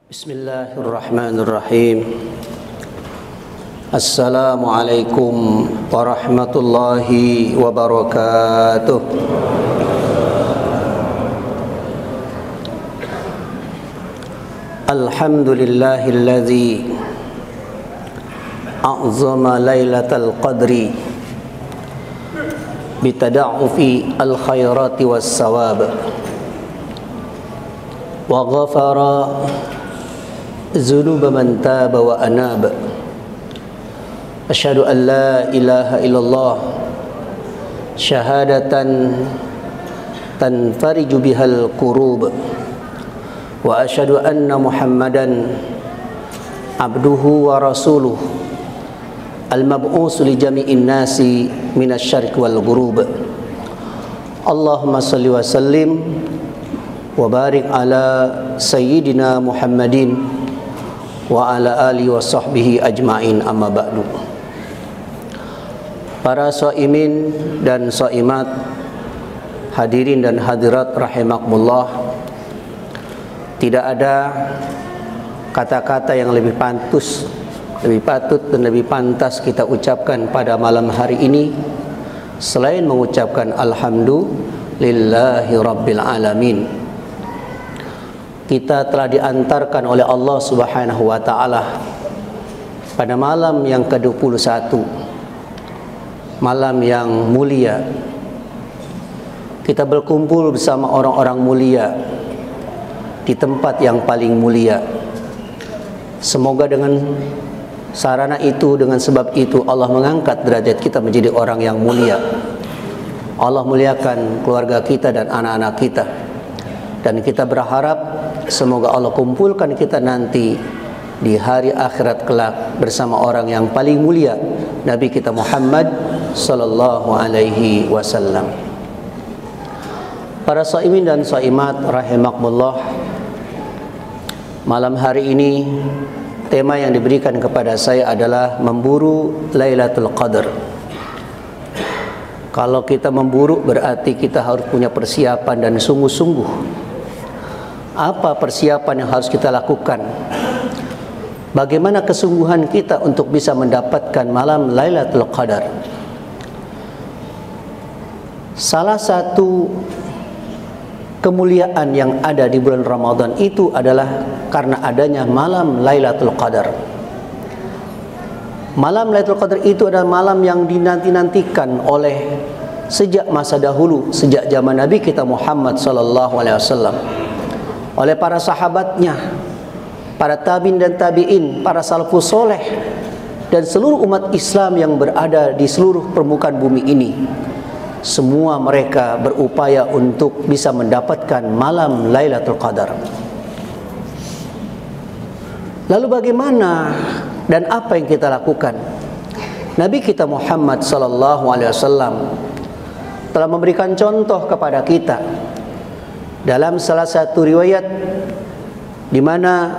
Bismillahirrahmanirrahim. Assalamualaikum warahmatullahi wabarakatuh. Alhamdulillahilladzi a'zama lailatal qadri bitada'ufi al-khairati was-sawab wa ghafara zunuba man taba wa anab. Asyhadu an la ilaha illallah syahadatan tanfariju bihal qurub wa asyhadu anna Muhammadan abduhu wa rasuluh al-mab'us li jami'in nasi minasyarq wal ghurub. Allahumma salli wa sallim wa barik ala sayyidina Muhammadin wa ala alihi wa sahbihi ajma'in, amma ba'du. Para shaimin dan shaimat, hadirin dan hadirat rahimakumullah, tidak ada kata-kata yang lebih patut dan lebih pantas kita ucapkan pada malam hari ini selain mengucapkan alhamdulillahi rabbil alamin. Kita telah diantarkan oleh Allah Subhanahu wa taala pada malam yang ke-21, malam yang mulia. Kita berkumpul bersama orang-orang mulia di tempat yang paling mulia. Semoga dengan sarana itu, dengan sebab itu, Allah mengangkat derajat kita menjadi orang yang mulia. Allah muliakan keluarga kita dan anak-anak kita. Dan kita berharap semoga Allah kumpulkan kita nanti di hari akhirat kelak bersama orang yang paling mulia, Nabi kita Muhammad sallallahu alaihi wasallam. Para shaimin dan shaimat rahimakumullah, malam hari ini tema yang diberikan kepada saya adalah memburu Lailatul Qadar. Kalau kita memburu berarti kita harus punya persiapan dan sungguh-sungguh. Apa persiapan yang harus kita lakukan? Bagaimana kesungguhan kita untuk bisa mendapatkan malam Lailatul Qadar? Salah satu kemuliaan yang ada di bulan Ramadan itu adalah karena adanya malam Lailatul Qadar. Malam Lailatul Qadar itu adalah malam yang dinanti-nantikan oleh sejak masa dahulu, sejak zaman Nabi kita Muhammad sallallahu alaihi wasallam, oleh para sahabatnya, para tabi'in dan tabi'in, para salafus soleh, dan seluruh umat Islam yang berada di seluruh permukaan bumi ini. Semua mereka berupaya untuk bisa mendapatkan malam Lailatul Qadar. Lalu bagaimana dan apa yang kita lakukan? Nabi kita Muhammad sallallahu alaihi wasallam telah memberikan contoh kepada kita dalam salah satu riwayat di mana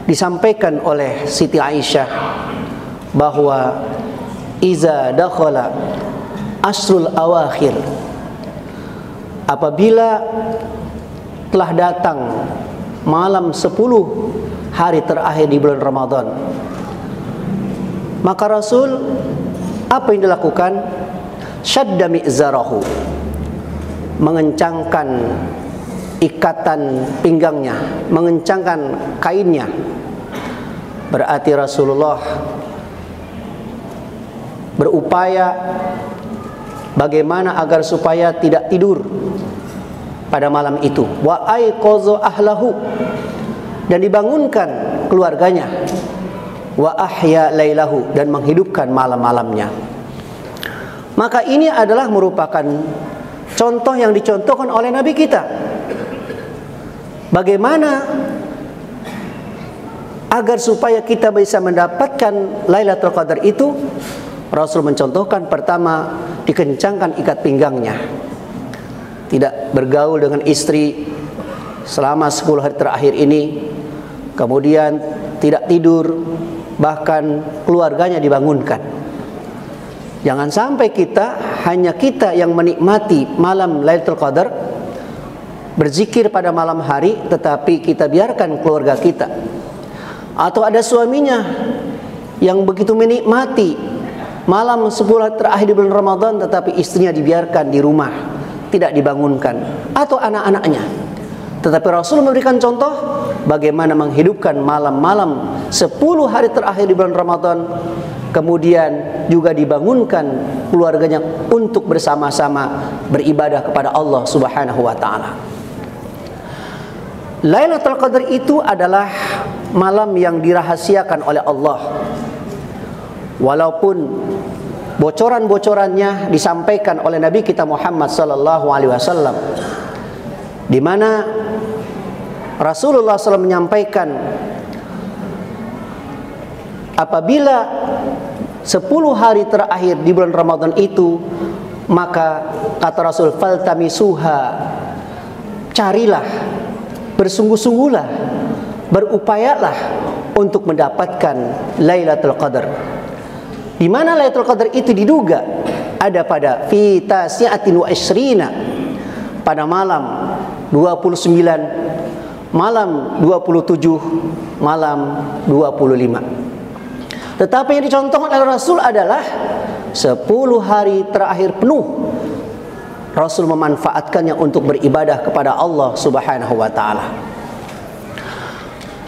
disampaikan oleh Siti Aisyah bahwa iza dakhala asrul awakhir, apabila telah datang malam 10 hari terakhir di bulan Ramadan, maka Rasul apa yang dilakukan? Syadda mi'zarahu, mengencangkan ikatan pinggangnya, mengencangkan kainnya. Berarti Rasulullah berupaya bagaimana agar supaya tidak tidur pada malam itu. Wa aiqaza ahlahu, dan dibangunkan keluarganya. Wa ahya lailahu, dan menghidupkan malam-malamnya. Maka ini adalah merupakan contoh yang dicontohkan oleh Nabi kita. Bagaimana agar supaya kita bisa mendapatkan Lailatul Qadar itu? Rasul mencontohkan, pertama, dikencangkan ikat pinggangnya. Tidak bergaul dengan istri selama 10 hari terakhir ini. Kemudian tidak tidur, bahkan keluarganya dibangunkan. Jangan sampai hanya kita yang menikmati malam Lailatul Qadar, berzikir pada malam hari tetapi kita biarkan keluarga kita, atau ada suaminya yang begitu menikmati malam 10 hari terakhir di bulan Ramadan tetapi istrinya dibiarkan di rumah, tidak dibangunkan, atau anak-anaknya. Tetapi Rasul memberikan contoh bagaimana menghidupkan malam-malam 10 hari terakhir di bulan Ramadan, kemudian juga dibangunkan keluarganya untuk bersama-sama beribadah kepada Allah Subhanahu wa taala. Lailatul Qadar itu adalah malam yang dirahasiakan oleh Allah. Walaupun bocoran-bocorannya disampaikan oleh Nabi kita Muhammad sallallahu alaihi wasallam, di mana Rasulullah SAW menyampaikan apabila 10 hari terakhir di bulan Ramadan itu, maka kata Rasul, faltamisuha, carilah, bersungguh-sungguhlah, berupayalah untuk mendapatkan Lailatul Qadar. Di mana Lailatul Qadar itu diduga ada pada fi tasi'atin wa isrina, pada malam 29, malam 27, malam 25. Tetapi yang dicontohkan oleh Rasul adalah 10 hari terakhir penuh Rasul memanfaatkannya untuk beribadah kepada Allah Subhanahu wa taala.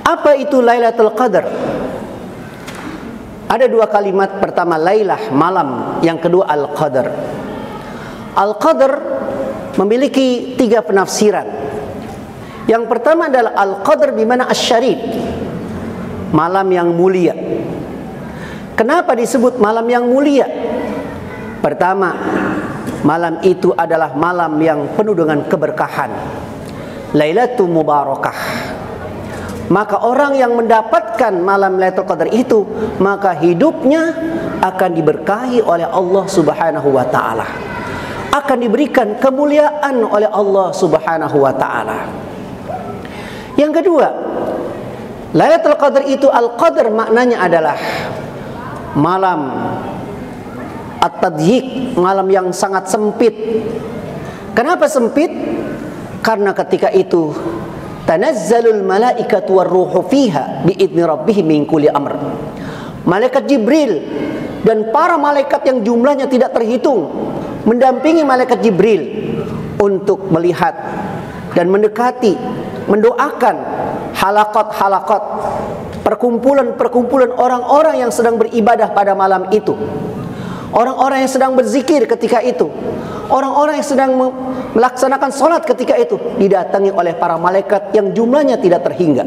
Apa itu Lailatul Qadar? Ada dua kalimat, pertama Lailah, malam, yang kedua Al-Qadar. Al-Qadar memiliki 3 penafsiran. Yang pertama adalah Al-Qadar bimana asy-syarif, malam yang mulia. Kenapa disebut malam yang mulia? Pertama, malam itu adalah malam yang penuh dengan keberkahan, Lailatul Mubarakah. Maka orang yang mendapatkan malam Lailatul Qadar itu, maka hidupnya akan diberkahi oleh Allah Subhanahu wa taala, akan diberikan kemuliaan oleh Allah Subhanahu wa taala. Yang kedua, Lailatul Qadar itu, Al-Qadar maknanya adalah malam at-tadhyik, malam yang sangat sempit. Kenapa sempit? Karena ketika itu tanazzalul malaikatu warruhu fiha biidzni rabbihim min kulli amr. Malaikat Jibril dan para malaikat yang jumlahnya tidak terhitung mendampingi malaikat Jibril untuk melihat dan mendekati, mendoakan halaqat-halaqat, perkumpulan-perkumpulan orang-orang yang sedang beribadah pada malam itu, orang-orang yang sedang berzikir ketika itu, orang-orang yang sedang melaksanakan sholat ketika itu, didatangi oleh para malaikat yang jumlahnya tidak terhingga.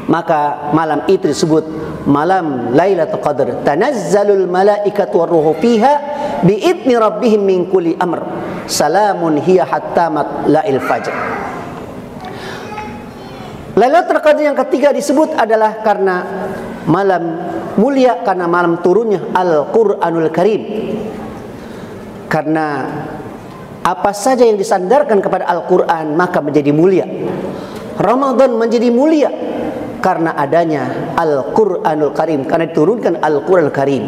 Maka malam itu disebut malam Lailatul Qadar. Tanazzalul malaikatu warruhu fiha biidzni rabbihim min kulli amr. Salamun hiya hatta matla'il fajr. Lailatul Qadar yang ketiga disebut adalah karena malam mulia, karena malam turunnya Al-Qur'anul Karim. Karena apa saja yang disandarkan kepada Al-Quran maka menjadi mulia. Ramadan menjadi mulia karena adanya Al-Quranul Karim, karena diturunkan Al-Quranul Karim.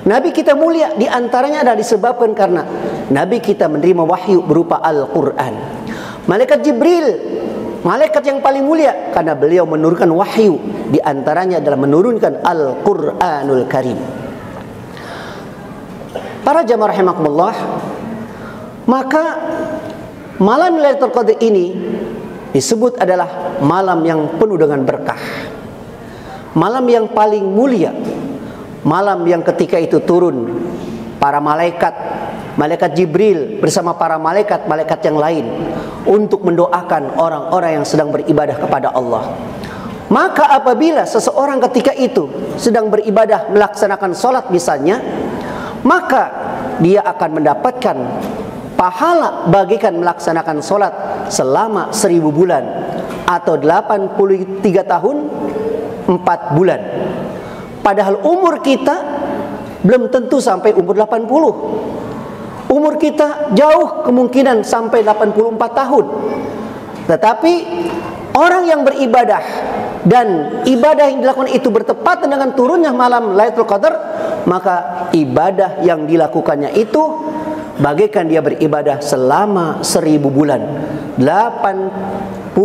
Nabi kita mulia diantaranya adalah disebabkan karena Nabi kita menerima wahyu berupa Al-Quran. Malaikat Jibril, malaikat yang paling mulia, karena beliau menurunkan wahyu, diantaranya adalah menurunkan Al-Quranul Karim. Para jamaah rahimakumullah, maka malam Lailatul Qadar ini disebut adalah malam yang penuh dengan berkah, malam yang paling mulia, malam yang ketika itu turun para malaikat, malaikat Jibril bersama para malaikat-malaikat yang lain untuk mendoakan orang-orang yang sedang beribadah kepada Allah. Maka apabila seseorang ketika itu sedang beribadah melaksanakan sholat misalnya, maka dia akan mendapatkan pahala bagikan melaksanakan sholat selama 1000 bulan atau 83 tahun 4 bulan. Padahal umur kita belum tentu sampai umur 80. Umur kita jauh kemungkinan sampai 84 tahun. Tetapi orang yang beribadah dan ibadah yang dilakukan itu bertepatan dengan turunnya malam Lailatul Qadar, maka ibadah yang dilakukannya itu bagaikan dia beribadah selama 1000 bulan 83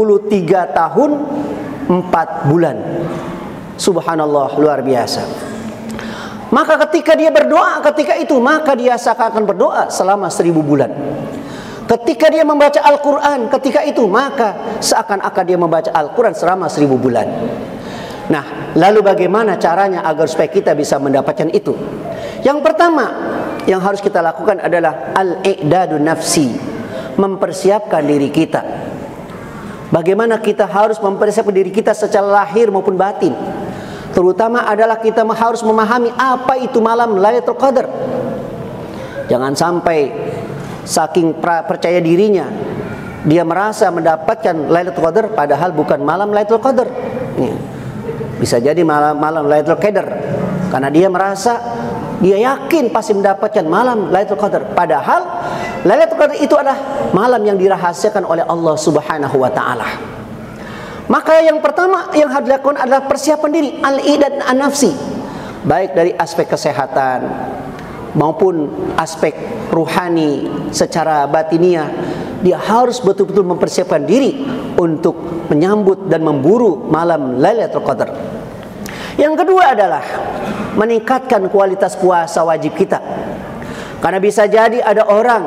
tahun 4 bulan. Subhanallah, luar biasa. Maka ketika dia berdoa ketika itu, maka dia seakan berdoa selama 1000 bulan. Ketika dia membaca Al-Quran ketika itu, maka seakan-akan dia membaca Al-Quran selama 1000 bulan. Nah, lalu bagaimana caranya agar supaya kita bisa mendapatkan itu? Yang pertama yang harus kita lakukan adalah al-i'dadun nafsi, mempersiapkan diri kita. Bagaimana kita harus mempersiapkan diri kita secara lahir maupun batin. Terutama adalah kita harus memahami apa itu malam Lailatul Qadar. Jangan sampai saking percaya dirinya dia merasa mendapatkan Lailatul Qadar padahal bukan malam Lailatul Qadar. Bisa jadi malam Lailatul Qadar karena dia merasa, dia yakin pasti mendapatkan malam Lailatul Qadar, padahal Lailatul Qadar itu adalah malam yang dirahasiakan oleh Allah Subhanahu wa taala. Maka yang pertama yang harus dilakukan adalah persiapan diri, al-i'dad an-nafsi, baik dari aspek kesehatan maupun aspek ruhani secara batiniah. Dia harus betul-betul mempersiapkan diri untuk menyambut dan memburu malam Lailatul Qadar. Yang kedua adalah meningkatkan kualitas puasa wajib kita. Karena bisa jadi ada orang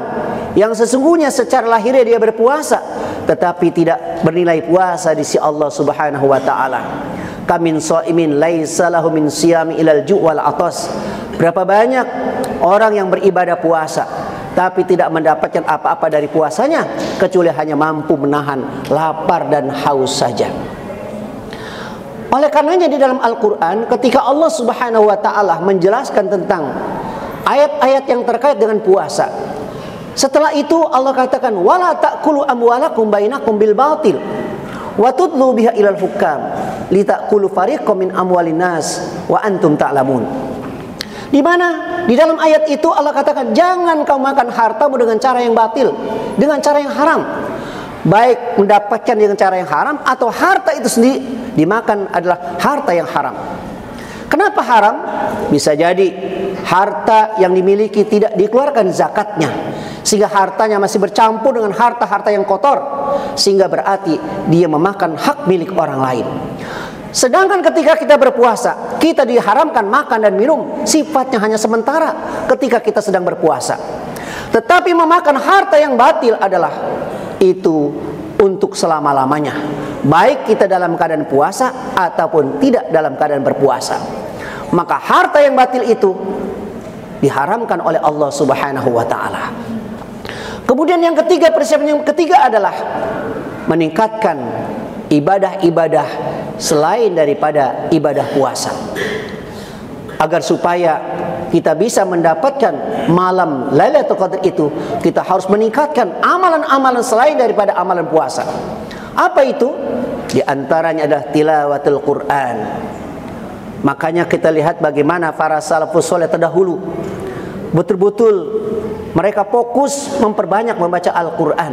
yang sesungguhnya secara lahirnya dia berpuasa, tetapi tidak bernilai puasa di sisi Allah Subhanahu wa taala. Kamin shaimin laisa lahu min siyami ilal ju' wal atas. Berapa banyak orang yang beribadah puasa tapi tidak mendapatkan apa-apa dari puasanya kecuali hanya mampu menahan lapar dan haus saja. Oleh karenanya di dalam Al-Quran ketika Allah Subhanahu wa ta'ala menjelaskan tentang ayat-ayat yang terkait dengan puasa, setelah itu Allah katakan wala ta'kulu amwalakum bainakum bil batil wa tudlu biha ilal hukam litakulu fariqam min amwalin nas wa antum ta'lamun. Di mana di dalam ayat itu Allah katakan jangan kau makan hartamu dengan cara yang batil, dengan cara yang haram. Baik mendapatkan dengan cara yang haram atau harta itu sendiri dimakan adalah harta yang haram. Kenapa haram? Bisa jadi harta yang dimiliki tidak dikeluarkan zakatnya, sehingga hartanya masih bercampur dengan harta-harta yang kotor, sehingga berarti dia memakan hak milik orang lain. Sedangkan ketika kita berpuasa, kita diharamkan makan dan minum, sifatnya hanya sementara ketika kita sedang berpuasa. Tetapi memakan harta yang batil adalah itu untuk selama-lamanya, baik kita dalam keadaan puasa ataupun tidak dalam keadaan berpuasa. Maka harta yang batil itu diharamkan oleh Allah Subhanahu wa ta'ala. Kemudian yang ketiga, persiapan yang ketiga adalah meningkatkan ibadah-ibadah selain daripada ibadah puasa, agar supaya kita bisa mendapatkan malam Lailatul Qadar itu, kita harus meningkatkan amalan-amalan selain daripada amalan puasa. Apa itu? Di antaranya adalah tilawatul Quran. Makanya kita lihat bagaimana para salafus saleh terdahulu betul-betul mereka fokus memperbanyak membaca Al-Quran.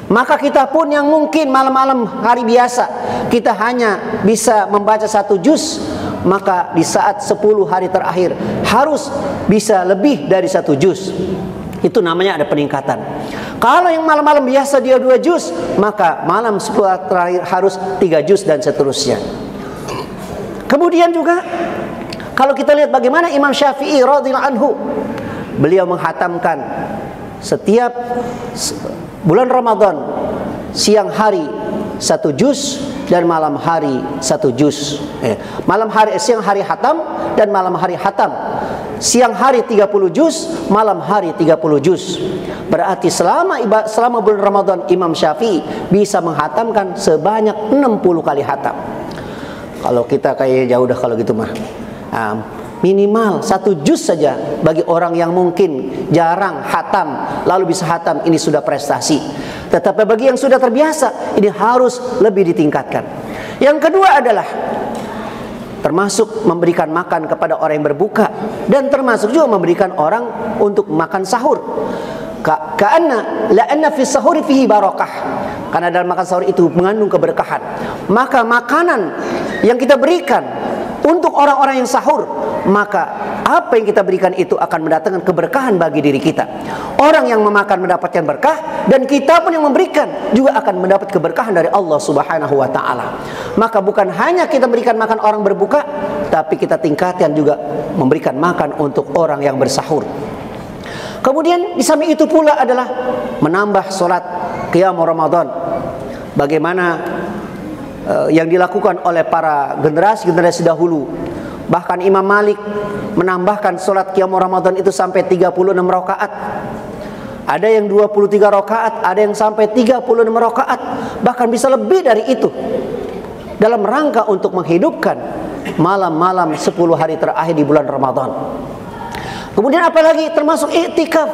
Maka kita pun yang mungkin malam-malam hari biasa kita hanya bisa membaca 1 juz, maka di saat 10 hari terakhir harus bisa lebih dari 1 juz. Itu namanya ada peningkatan. Kalau yang malam-malam biasa dia 2 juz, maka malam 10 hari terakhir harus 3 juz dan seterusnya. Kemudian juga kalau kita lihat bagaimana Imam Syafi'i radhiyallahu anhu, beliau menghatamkan setiap bulan Ramadan siang hari 1 juz dan malam hari 1 juz. Siang hari hatam dan malam hari hatam. Siang hari 30 juz, malam hari 30 juz. Berarti selama bulan Ramadan Imam Syafi'i bisa menghatamkan sebanyak 60 kali hatam. Kalau kita kayak jauh dah kalau gitu mah. Minimal 1 juz saja bagi orang yang mungkin jarang hatam lalu bisa hatam, ini sudah prestasi. Tetapi bagi yang sudah terbiasa, ini harus lebih ditingkatkan. Yang kedua adalah termasuk memberikan makan kepada orang yang berbuka, dan termasuk juga memberikan orang untuk makan sahur. La'anna fi sahuri fihi barakah. Karena dalam makan sahur itu mengandung keberkahan. Maka makanan yang kita berikan untuk orang-orang yang sahur, maka apa yang kita berikan itu akan mendatangkan keberkahan bagi diri kita. Orang yang memakan mendapatkan berkah, dan kita pun yang memberikan juga akan mendapat keberkahan dari Allah Subhanahu wa taala. Maka bukan hanya kita berikan makan orang berbuka, tapi kita tingkatkan juga memberikan makan untuk orang yang bersahur. Kemudian di samping itu pula adalah menambah solat qiyam Ramadan. Bagaimana yang dilakukan oleh para generasi dahulu. Bahkan Imam Malik menambahkan solat qiyam Ramadan itu sampai 36 rakaat. Ada yang 23 rakaat, ada yang sampai 36 rakaat, bahkan bisa lebih dari itu, dalam rangka untuk menghidupkan malam-malam 10 hari terakhir di bulan Ramadan. Kemudian apalagi termasuk iktikaf.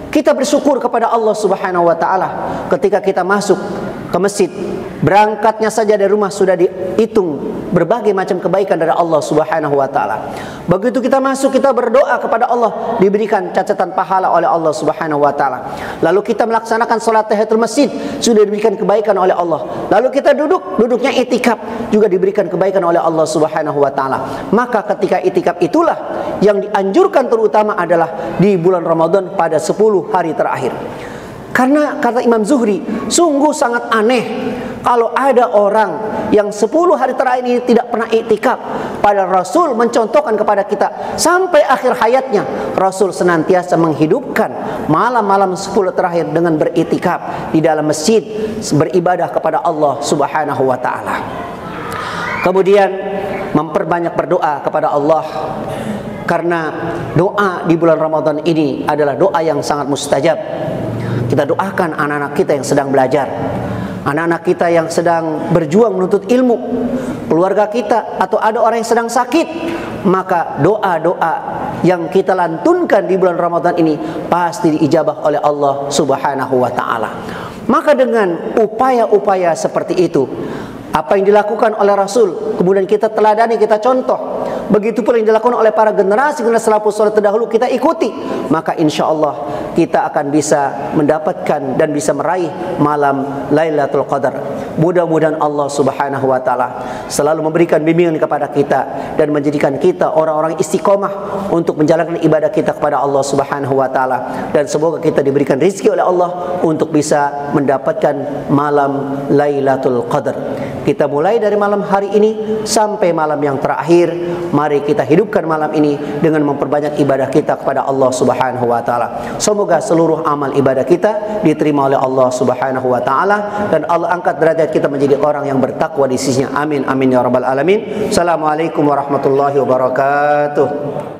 Kita bersyukur kepada Allah Subhanahu wa taala ketika kita masuk ke masjid. Berangkatnya saja dari rumah sudah dihitung berbagai macam kebaikan dari Allah Subhanahu wa taala. Begitu kita masuk, kita berdoa kepada Allah, diberikan catatan pahala oleh Allah Subhanahu wa taala. Lalu kita melaksanakan salat tahiyatul masjid, sudah diberikan kebaikan oleh Allah. Lalu kita duduknya itikaf, juga diberikan kebaikan oleh Allah Subhanahu wa taala. Maka ketika itikaf itulah yang dianjurkan terutama adalah di bulan Ramadan pada 10 hari terakhir. Karena kata Imam Zuhri, sungguh sangat aneh kalau ada orang yang 10 hari terakhir ini tidak pernah iktikaf. Padahal Rasul mencontohkan kepada kita sampai akhir hayatnya, Rasul senantiasa menghidupkan malam-malam 10 terakhir dengan beriktikaf di dalam masjid, beribadah kepada Allah Subhanahu wa taala. Kemudian memperbanyak berdoa kepada Allah, karena doa di bulan Ramadan ini adalah doa yang sangat mustajab. Kita doakan anak-anak kita yang sedang belajar, anak-anak kita yang sedang berjuang menuntut ilmu, keluarga kita, atau ada orang yang sedang sakit. Maka doa-doa yang kita lantunkan di bulan Ramadan ini pasti diijabah oleh Allah Subhanahu wa taala. Maka dengan upaya-upaya seperti itu, apa yang dilakukan oleh Rasul, kemudian kita teladani, kita contoh. Begitu pula yang dilakukan oleh para generasi salafus saleh terdahulu, kita ikuti. Maka insya Allah kita akan bisa mendapatkan dan bisa meraih malam Lailatul Qadar. Mudah-mudahan Allah Subhanahu wa taala selalu memberikan bimbingan kepada kita dan menjadikan kita orang-orang istiqomah untuk menjalankan ibadah kita kepada Allah Subhanahu wa taala, dan semoga kita diberikan rezeki oleh Allah untuk bisa mendapatkan malam Lailatul Qadar. Kita mulai dari malam hari ini sampai malam yang terakhir. Mari kita hidupkan malam ini dengan memperbanyak ibadah kita kepada Allah Subhanahu wa taala. Semoga seluruh amal ibadah kita diterima oleh Allah Subhanahu wa taala, dan Allah angkat derajat kita menjadi orang yang bertakwa di sisinya. Amin amin ya rabbal alamin. Assalamualaikum warahmatullahi wabarakatuh.